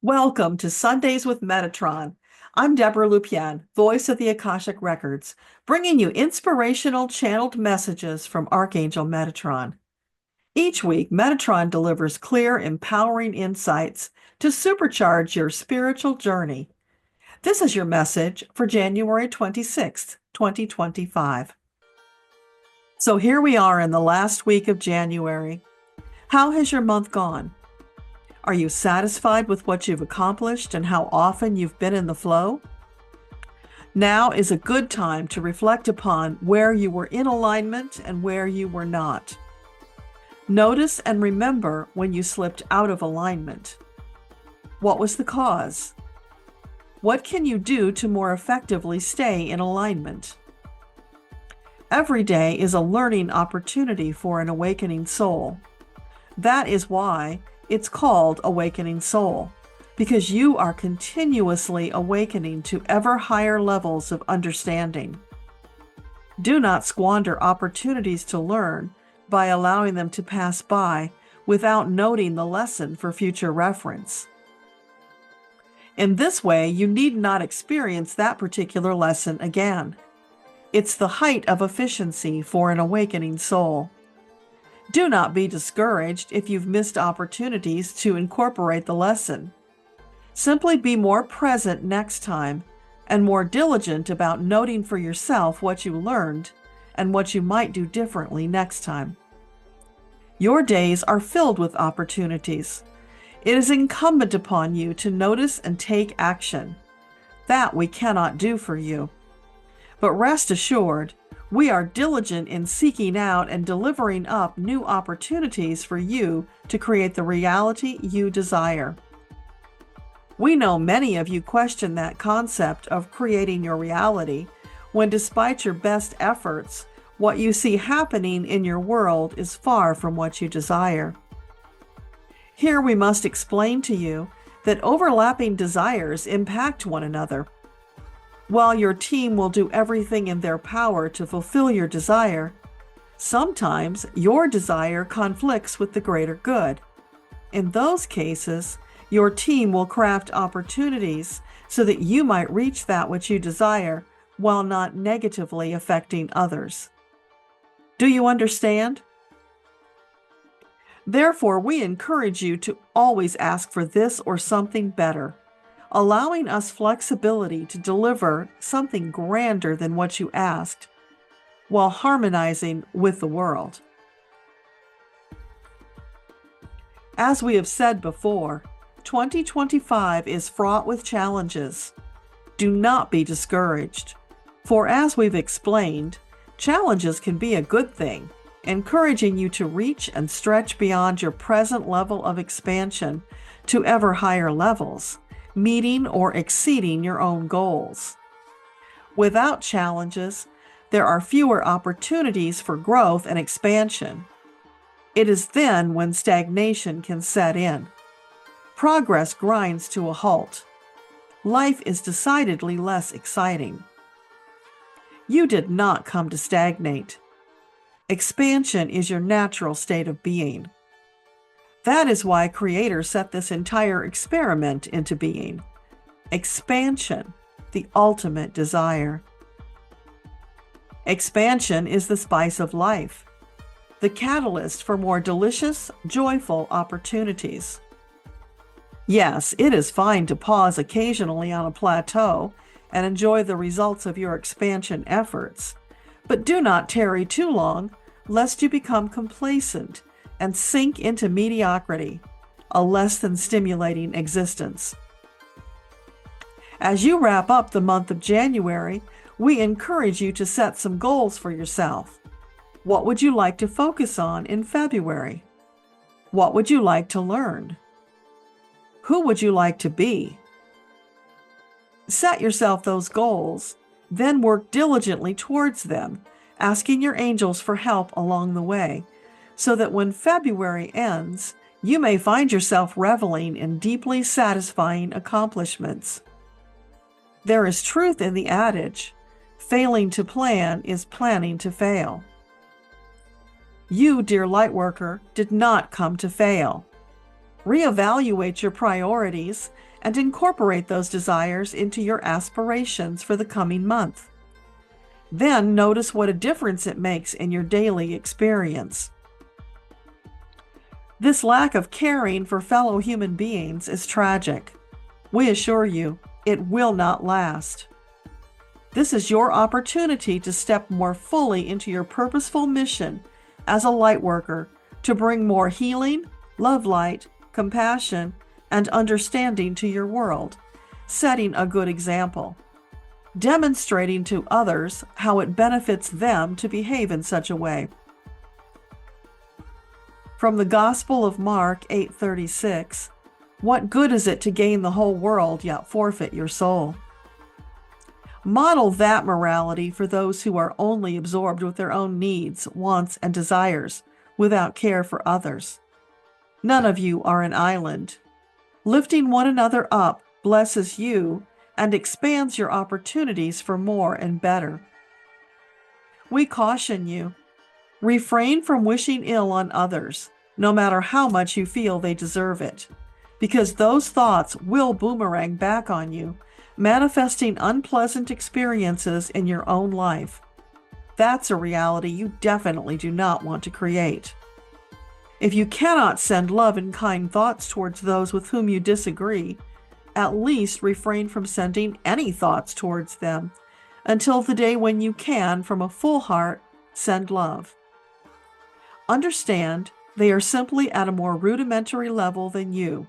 Welcome to Sundays with Metatron. I'm Deborah Lupien, voice of the Akashic Records, bringing you inspirational channeled messages from Archangel Metatron. Each week, Metatron delivers clear, empowering insights to supercharge your spiritual journey. This is your message for January 26th, 2025. So here we are in the last week of January. How has your month gone? Are you satisfied with what you've accomplished and how often you've been in the flow? Now is a good time to reflect upon where you were in alignment and where you were not. Notice and remember when you slipped out of alignment. What was the cause? What can you do to more effectively stay in alignment? Every day is a learning opportunity for an awakening soul. That is why it's called Awakening Soul, because you are continuously awakening to ever higher levels of understanding. Do not squander opportunities to learn by allowing them to pass by without noting the lesson for future reference. In this way, you need not experience that particular lesson again. It's the height of efficiency for an awakening soul. Do not be discouraged if you've missed opportunities to incorporate the lesson. Simply be more present next time and more diligent about noting for yourself what you learned and what you might do differently next time. Your days are filled with opportunities. It is incumbent upon you to notice and take action. That we cannot do for you. But rest assured, we are diligent in seeking out and delivering up new opportunities for you to create the reality you desire. We know many of you question that concept of creating your reality when, despite your best efforts, what you see happening in your world is far from what you desire. Here we must explain to you that overlapping desires impact one another. While your team will do everything in their power to fulfill your desire, sometimes your desire conflicts with the greater good. In those cases, your team will craft opportunities so that you might reach that which you desire while not negatively affecting others. Do you understand? Therefore, we encourage you to always ask for this or something better, allowing us flexibility to deliver something grander than what you asked, while harmonizing with the world. As we have said before, 2025 is fraught with challenges. Do not be discouraged, for as we've explained, challenges can be a good thing, encouraging you to reach and stretch beyond your present level of expansion to ever higher levels, meeting or exceeding your own goals. Without challenges, there are fewer opportunities for growth and expansion. It is then when stagnation can set in. Progress grinds to a halt. Life is decidedly less exciting. You did not come to stagnate. Expansion is your natural state of being. That is why Creator set this entire experiment into being. Expansion, the ultimate desire. Expansion is the spice of life, the catalyst for more delicious, joyful opportunities. Yes, it is fine to pause occasionally on a plateau and enjoy the results of your expansion efforts, but do not tarry too long, lest you become complacent and sink into mediocrity, a less than stimulating existence. As you wrap up the month of January, we encourage you to set some goals for yourself. What would you like to focus on in February? What would you like to learn? Who would you like to be? Set yourself those goals, then work diligently towards them, asking your angels for help along the way, so that when February ends, you may find yourself reveling in deeply satisfying accomplishments. There is truth in the adage, failing to plan is planning to fail. You, dear Lightworker, did not come to fail. Reevaluate your priorities and incorporate those desires into your aspirations for the coming month. Then notice what a difference it makes in your daily experience. This lack of caring for fellow human beings is tragic. We assure you, it will not last. This is your opportunity to step more fully into your purposeful mission as a light worker to bring more healing, love light, compassion, and understanding to your world, setting a good example, demonstrating to others how it benefits them to behave in such a way. From the Gospel of Mark 8:36, what good is it to gain the whole world yet forfeit your soul? Model that morality for those who are only absorbed with their own needs, wants, and desires without care for others. None of you are an island. Lifting one another up blesses you and expands your opportunities for more and better. We caution you, refrain from wishing ill on others, no matter how much you feel they deserve it, because those thoughts will boomerang back on you, manifesting unpleasant experiences in your own life. That's a reality you definitely do not want to create. If you cannot send love and kind thoughts towards those with whom you disagree, at least refrain from sending any thoughts towards them until the day when you can, from a full heart, send love. Understand they are simply at a more rudimentary level than you.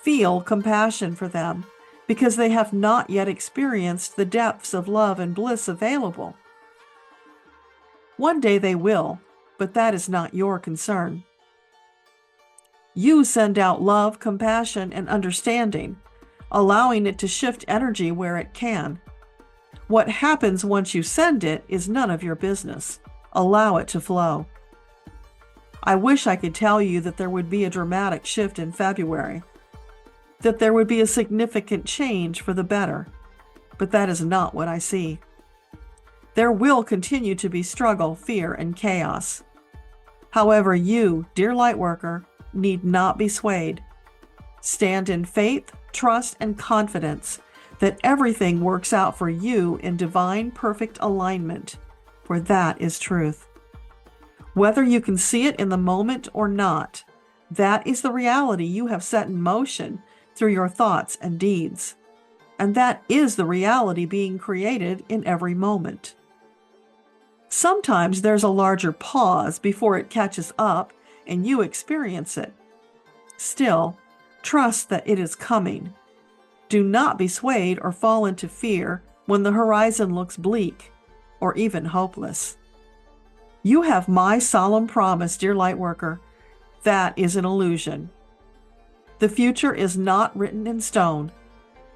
Feel compassion for them because they have not yet experienced the depths of love and bliss available. One day they will, but that is not your concern. You send out love, compassion, and understanding, allowing it to shift energy where it can. What happens once you send it is none of your business. Allow it to flow. I wish I could tell you that there would be a dramatic shift in February, that there would be a significant change for the better, but that is not what I see. There will continue to be struggle, fear, and chaos. However, you, dear Lightworker, need not be swayed. Stand in faith, trust, and confidence that everything works out for you in divine perfect alignment, for that is truth. Whether you can see it in the moment or not, that is the reality you have set in motion through your thoughts and deeds. And that is the reality being created in every moment. Sometimes there's a larger pause before it catches up and you experience it. Still, trust that it is coming. Do not be swayed or fall into fear when the horizon looks bleak or even hopeless. You have my solemn promise, dear Lightworker. That is an illusion. The future is not written in stone.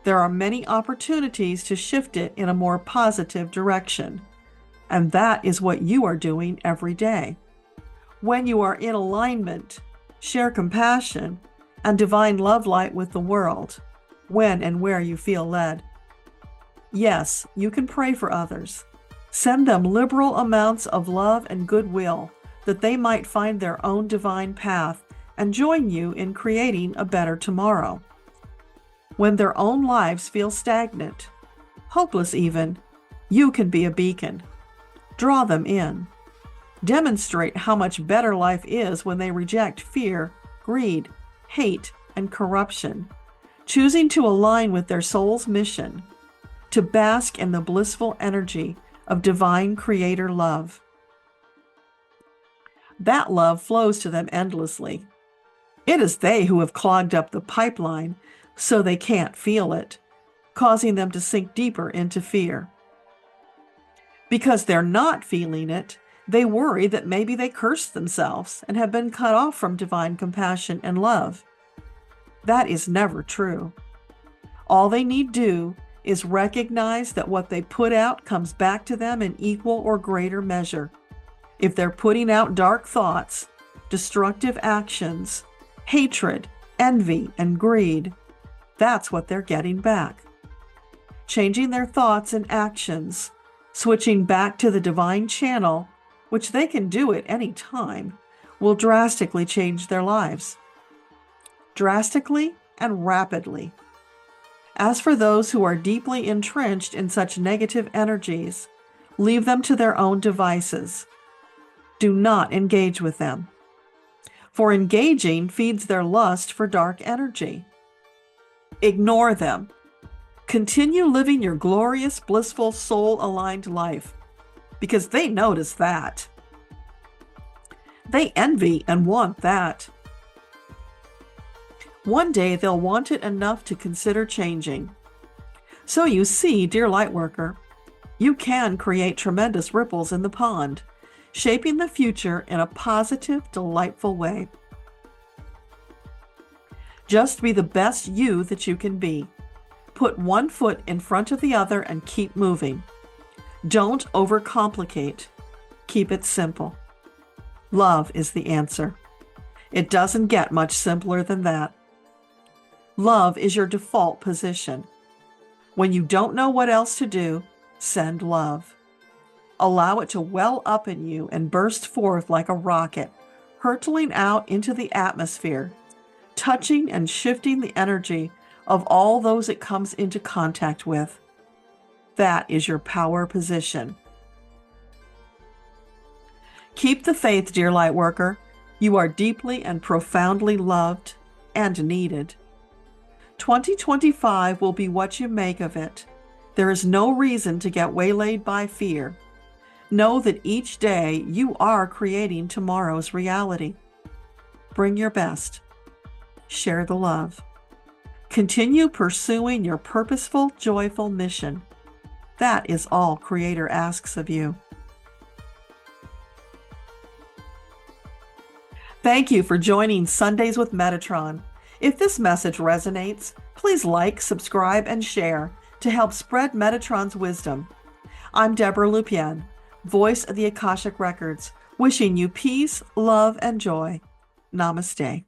There are many opportunities to shift it in a more positive direction. And that is what you are doing every day. When you are in alignment, share compassion and divine love light with the world, when and where you feel led. Yes, you can pray for others. Send them liberal amounts of love and goodwill that they might find their own divine path and join you in creating a better tomorrow. When their own lives feel stagnant, hopeless even, you can be a beacon. Draw them in. Demonstrate how much better life is when they reject fear, greed, hate, and corruption, choosing to align with their soul's mission, to bask in the blissful energy of divine creator love. That love flows to them endlessly. It is they who have clogged up the pipeline so they can't feel it, causing them to sink deeper into fear. Because they're not feeling it, they worry that maybe they cursed themselves and have been cut off from divine compassion and love. That is never true. All they need do is recognize that what they put out comes back to them in equal or greater measure. If they're putting out dark thoughts, destructive actions, hatred, envy, and greed, that's what they're getting back. Changing their thoughts and actions, switching back to the divine channel, which they can do at any time, will drastically change their lives. drastically and rapidly. As for those who are deeply entrenched in such negative energies, leave them to their own devices. Do not engage with them, for engaging feeds their lust for dark energy. Ignore them. Continue living your glorious, blissful, soul-aligned life, because they notice that. They envy and want that. One day they'll want it enough to consider changing. So you see, dear Lightworker, you can create tremendous ripples in the pond, shaping the future in a positive, delightful way. Just be the best you that you can be. Put one foot in front of the other and keep moving. Don't overcomplicate. Keep it simple. Love is the answer. It doesn't get much simpler than that. Love is your default position. When you don't know what else to do, send love. Allow it to well up in you and burst forth like a rocket, hurtling out into the atmosphere, touching and shifting the energy of all those it comes into contact with. That is your power position. Keep the faith, dear Lightworker. You are deeply and profoundly loved and needed. 2025 will be what you make of it. There is no reason to get waylaid by fear. Know that each day you are creating tomorrow's reality. Bring your best. Share the love. Continue pursuing your purposeful, joyful mission. That is all Creator asks of you. Thank you for joining Sundays with Metatron. If this message resonates, please like, subscribe, and share to help spread Metatron's wisdom. I'm Deborah Lupien, voice of the Akashic Records, wishing you peace, love, and joy. Namaste.